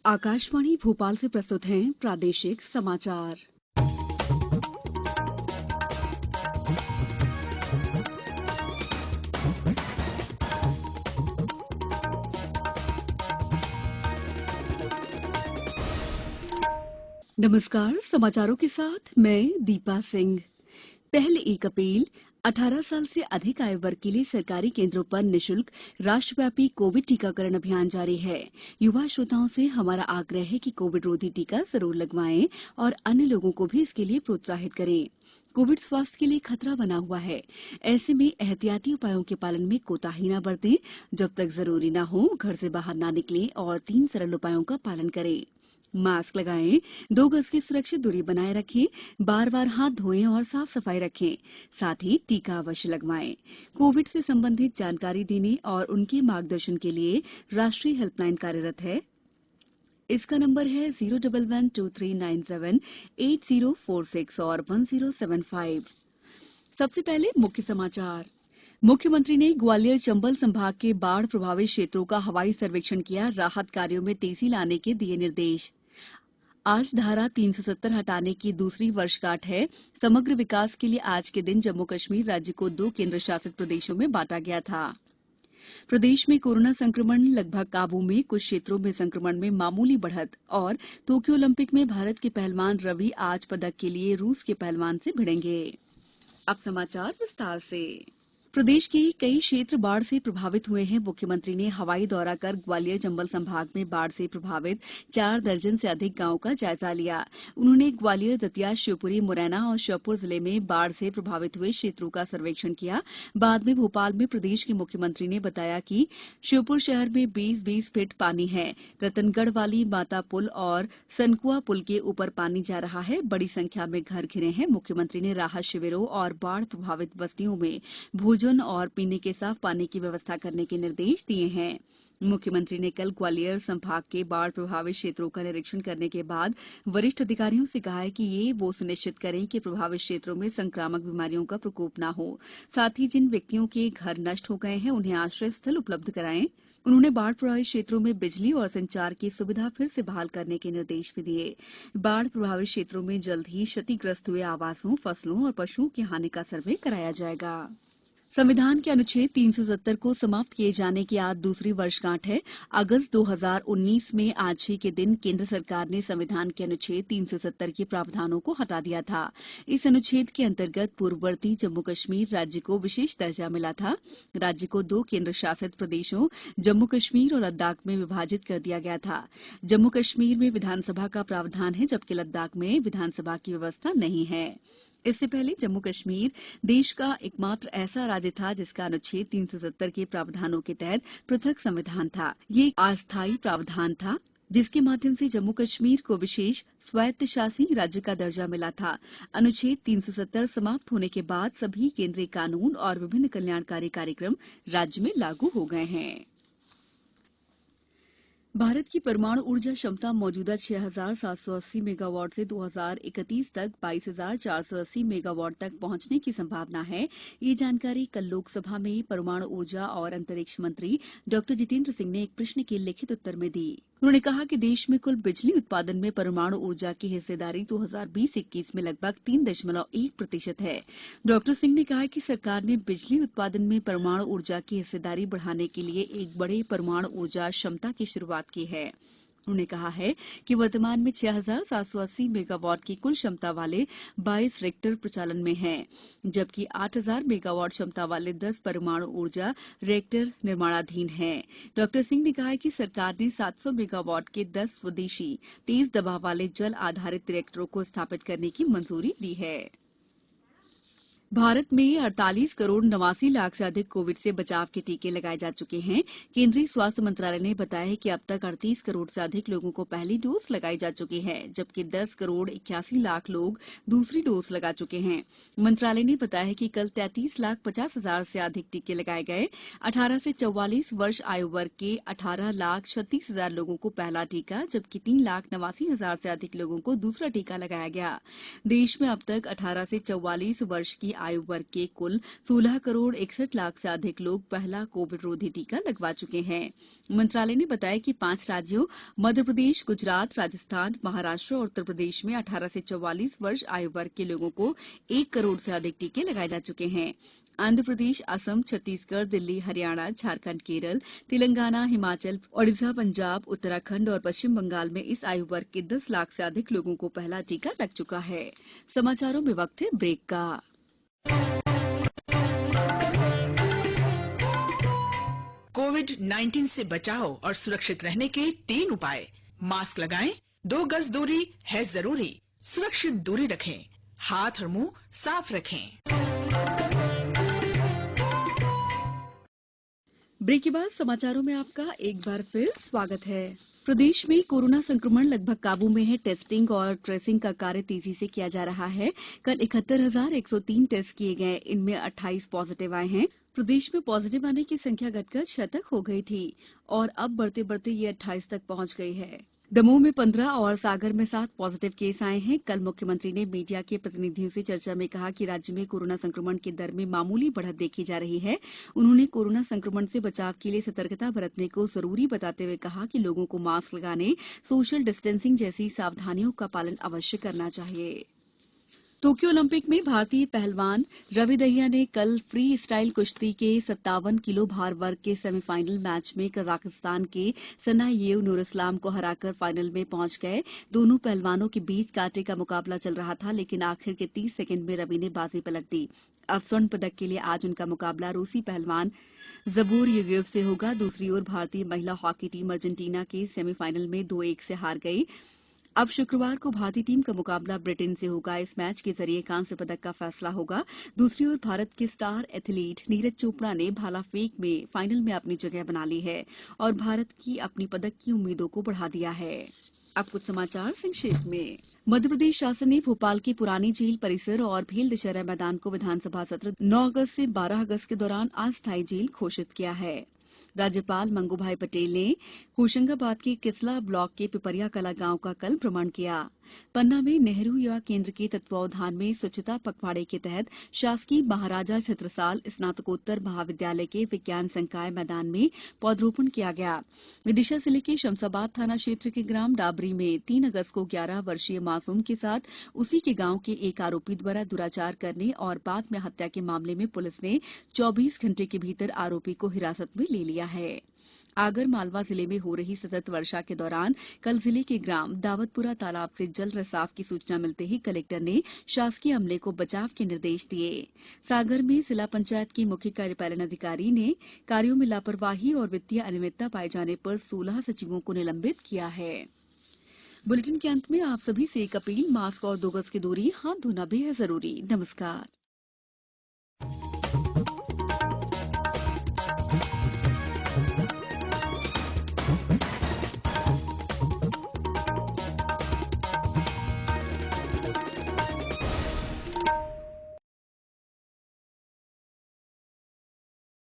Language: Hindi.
आकाशवाणी भोपाल से प्रस्तुत हैं प्रादेशिक समाचार। नमस्कार, समाचारों के साथ मैं दीपा सिंह। पहले 1 अप्रैल 18 साल से अधिक आयु वर्ग के लिए सरकारी केंद्रों पर निःशुल्क राष्ट्रव्यापी कोविड टीकाकरण अभियान जारी है। युवा श्रोताओं से हमारा आग्रह है कि कोविड रोधी टीका जरूर लगवाएं और अन्य लोगों को भी इसके लिए प्रोत्साहित करें। कोविड स्वास्थ्य के लिए खतरा बना हुआ है। ऐसे में एहतियाती उपायों के पालन में कोताही न बरतें। जब तक जरूरी न हो घर से बाहर न निकलें और 3 सरल उपायों का पालन करें। मास्क लगाएं, 2 गज की सुरक्षित दूरी बनाए रखें, बार-बार हाथ धोएं और साफ सफाई रखें। साथ ही टीका अवश्य लगवाएं। कोविड से संबंधित जानकारी देने और उनके मार्गदर्शन के लिए राष्ट्रीय हेल्पलाइन कार्यरत है। इसका नंबर है 01123978046 और 1075। सबसे पहले मुख्य समाचार। मुख्यमंत्री ने ग्वालियर चंबल संभाग के बाढ़ प्रभावित क्षेत्रों का हवाई सर्वेक्षण किया। राहत कार्यों में तेजी लाने के दिए निर्देश। आज धारा 370 हटाने की दूसरी वर्षगांठ है। समग्र विकास के लिए आज के दिन जम्मू कश्मीर राज्य को 2 केंद्र शासित प्रदेशों में बांटा गया था। प्रदेश में कोरोना संक्रमण लगभग काबू में। कुछ क्षेत्रों में संक्रमण में मामूली बढ़त। और टोक्यो ओलंपिक में भारत के पहलवान रवि आज पदक के लिए रूस के पहलवान से भिड़ेंगे। अब समाचार विस्तार से। प्रदेश के कई क्षेत्र बाढ़ से प्रभावित हुए हैं। मुख्यमंत्री ने हवाई दौरा कर ग्वालियर चंबल संभाग में बाढ़ से प्रभावित 4 दर्जन से अधिक गांवों का जायजा लिया। उन्होंने ग्वालियर, दतिया, शिवपुरी, मुरैना और श्योपुर जिले में बाढ़ से प्रभावित हुए क्षेत्रों का सर्वेक्षण किया। बाद में भोपाल में प्रदेश के मुख्यमंत्री ने बताया कि श्योपुर शहर में 20-20 फीट पानी है। रतनगढ़ वाली माता पुल और सनकुआ पुल के ऊपर पानी जा रहा है। बड़ी संख्या में घर घिरे हैं। मुख्यमंत्री ने राहत शिविरों और बाढ़ प्रभावित बस्तियों में भोजन और पीने के साफ पानी की व्यवस्था करने के निर्देश दिए हैं। मुख्यमंत्री ने कल ग्वालियर संभाग के बाढ़ प्रभावित क्षेत्रों का निरीक्षण करने के बाद वरिष्ठ अधिकारियों से कहा है कि ये वो सुनिश्चित करें कि प्रभावित क्षेत्रों में संक्रामक बीमारियों का प्रकोप न हो। साथ ही जिन व्यक्तियों के घर नष्ट हो गए हैं उन्हें आश्रय स्थल उपलब्ध कराएं। उन्होंने बाढ़ प्रभावित क्षेत्रों में बिजली और संचार की सुविधा फिर से बहाल करने के निर्देश भी दिए। बाढ़ प्रभावित क्षेत्रों में जल्द ही क्षतिग्रस्त हुए आवासों, फसलों और पशुओं की हानि का सर्वे कराया जाएगा। संविधान के अनुच्छेद 370 को समाप्त किए जाने की आज दूसरी वर्षगांठ है। अगस्त 2019 में आज ही के दिन केंद्र सरकार ने संविधान के अनुच्छेद 370 के प्रावधानों को हटा दिया था। इस अनुच्छेद के अंतर्गत पूर्ववर्ती जम्मू कश्मीर राज्य को विशेष दर्जा मिला था। राज्य को 2 केंद्र शासित प्रदेशों जम्मू कश्मीर और लद्दाख में विभाजित कर दिया गया था। जम्मू कश्मीर में विधानसभा का प्रावधान है, जबकि लद्दाख में विधानसभा की व्यवस्था नहीं है। इससे पहले जम्मू कश्मीर देश का एकमात्र ऐसा राज्य था जिसका अनुच्छेद 370 के प्रावधानों के तहत पृथक संविधान था। ये अस्थायी प्रावधान था जिसके माध्यम से जम्मू कश्मीर को विशेष स्वायत्तशासी राज्य का दर्जा मिला था। अनुच्छेद 370 समाप्त होने के बाद सभी केंद्रीय कानून और विभिन्न कल्याणकारी कार्यक्रम राज्य में लागू हो गए हैं। भारत की परमाणु ऊर्जा क्षमता मौजूदा 6,780 मेगावाट से 2031 तक 22,480 मेगावाट तक पहुंचने की संभावना है। ये जानकारी कल लोकसभा में परमाणु ऊर्जा और अंतरिक्ष मंत्री डॉ जितेंद्र सिंह ने एक प्रश्न के लिखित उत्तर में दी। उन्होंने कहा कि देश में कुल बिजली उत्पादन में परमाणु ऊर्जा की हिस्सेदारी 2020-21 में लगभग 3.1% है। डॉ सिंह ने कहा कि सरकार ने बिजली उत्पादन में परमाणु ऊर्जा की हिस्सेदारी बढ़ाने के लिए एक बड़े परमाणु ऊर्जा क्षमता की शुरुआत की है। उन्होंने कहा है कि वर्तमान में 6,780 मेगावाट की कुल क्षमता वाले 22 रिएक्टर प्रचालन में हैं, जबकि 8,000 मेगावाट क्षमता वाले 10 परमाणु ऊर्जा रिएक्टर निर्माणाधीन हैं। डॉ सिंह ने कहा कि सरकार ने 700 मेगावाट के 10 स्वदेशी तेज दबाव वाले जल आधारित रिएक्टरों को स्थापित करने की मंजूरी दी है। भारत में 48 करोड़ 89 लाख से अधिक कोविड से बचाव के टीके लगाए जा चुके हैं। केंद्रीय स्वास्थ्य मंत्रालय ने बताया है कि अब तक 38 करोड़ से अधिक लोगों को पहली डोज लगाई जा चुकी है, जबकि 10 करोड़ 81 लाख लोग दूसरी डोज लगा चुके हैं। मंत्रालय ने बताया है कि कल 33,50,000 से अधिक टीके लगाए गए। 18 से 44 वर्ष आयु वर्ग के 18,36,000 लोगों को पहला टीका, जबकि 3,89,000 से अधिक लोगों को दूसरा टीका लगाया गया। देश में अब तक 18 से 44 वर्ष की आयु वर्ग के कुल 16 करोड़ 61 लाख से अधिक लोग पहला कोविड रोधी टीका लगवा चुके हैं। मंत्रालय ने बताया कि 5 राज्यों मध्य प्रदेश, गुजरात, राजस्थान, महाराष्ट्र और उत्तर प्रदेश में 18 से 44 वर्ष आयु वर्ग के लोगों को 1 करोड़ से अधिक टीके लगाए जा चुके हैं। आंध्र प्रदेश, असम, छत्तीसगढ़, दिल्ली, हरियाणा, झारखंड, केरल, तेलंगाना, हिमाचल, ओडिशा, पंजाब, उत्तराखंड और पश्चिम बंगाल में इस आयु वर्ग के 10 लाख से अधिक लोगों को पहला टीका लग चुका है। समाचारों में वक्त है ब्रेक का। कोविड-19 से बचाव और सुरक्षित रहने के 3 उपाय। मास्क लगाएं, 2 गज दूरी है जरूरी, सुरक्षित दूरी रखें, हाथ और मुंह साफ रखें। ब्रेक के बाद समाचारों में आपका एक बार फिर स्वागत है। प्रदेश में कोरोना संक्रमण लगभग काबू में है। टेस्टिंग और ट्रेसिंग का कार्य तेजी से किया जा रहा है। कल 71,103 टेस्ट किए गए, इनमें 28 पॉजिटिव आए हैं। प्रदेश में पॉजिटिव आने की संख्या घटकर 6 तक हो गई थी और अब बढ़ते बढ़ते ये 28 तक पहुंच गई है। दमोह में 15 और सागर में 7 पॉजिटिव केस आए हैं। कल मुख्यमंत्री ने मीडिया के प्रतिनिधियों से चर्चा में कहा कि राज्य में कोरोना संक्रमण की दर में मामूली बढ़त देखी जा रही है। उन्होंने कोरोना संक्रमण से बचाव के लिए सतर्कता बरतने को जरूरी बताते हुए कहा कि लोगों को मास्क लगाने, सोशल डिस्टेंसिंग जैसी सावधानियों का पालन अवश्य करना चाहिए। टोक्यो ओलंपिक में भारतीय पहलवान रवि दहिया ने कल फ्री स्टाइल कुश्ती के 57 किलो भार वर्ग के सेमीफाइनल मैच में कजाकिस्तान के सनायेव नूरइस्लाम को हराकर फाइनल में पहुंच गए। दोनों पहलवानों के बीच कांटे का मुकाबला चल रहा था, लेकिन आखिर के 30 सेकंड में रवि ने बाजी पलट दी। अब स्वर्ण पदक के लिए आज उनका मुकाबला रूसी पहलवान जबूर येगेव से होगा। दूसरी ओर भारतीय महिला हॉकी टीम अर्जेंटीना के सेमीफाइनल में 2-1 से हार गई। अब शुक्रवार को भारतीय टीम का मुकाबला ब्रिटेन से होगा। इस मैच के जरिए कांस्य पदक का फैसला होगा। दूसरी ओर भारत के स्टार एथलीट नीरज चोपड़ा ने भाला फेंक में फाइनल में अपनी जगह बना ली है और भारत की अपनी पदक की उम्मीदों को बढ़ा दिया है। अब कुछ समाचार संक्षेप में। मध्य प्रदेश शासन ने भोपाल के पुरानी जेल परिसर और भेल दशहरा मैदान को विधानसभा सत्र 9 अगस्त से 12 अगस्त के दौरान अस्थायी जेल घोषित किया है। राज्यपाल मंगूभाई पटेल ने होशंगाबाद के किसला ब्लॉक के पिपरिया कला गांव का कल भ्रमण किया। पन्ना में नेहरू युवा केंद्र के तत्वावधान में स्वच्छता पखवाड़े के तहत शासकीय महाराजा छत्रसाल स्नातकोत्तर महाविद्यालय के विज्ञान संकाय मैदान में पौधरोपण किया गया। विदिशा जिले के शमशाबाद थाना क्षेत्र के ग्राम डाबरी में 3 अगस्त को 11 वर्षीय मासूम के साथ उसी के गांव के एक आरोपी द्वारा दुराचार करने और बाद में हत्या के मामले में पुलिस ने 24 घंटे के भीतर आरोपी को हिरासत में ले लिया है। आगर मालवा जिले में हो रही सतत वर्षा के दौरान कल जिले के ग्राम दावतपुरा तालाब से जल रिसाव की सूचना मिलते ही कलेक्टर ने शासकीय अमले को बचाव के निर्देश दिए। सागर में जिला पंचायत के मुख्य कार्यपालन अधिकारी ने कार्यों में लापरवाही और वित्तीय अनियमितता पाए जाने पर 16 सचिवों को निलंबित किया है। बुलेटिन के अंत में आप सभी से एक अपील, मास्क और 2 गज की दूरी, हाथ धोना भी है जरूरी। नमस्कार।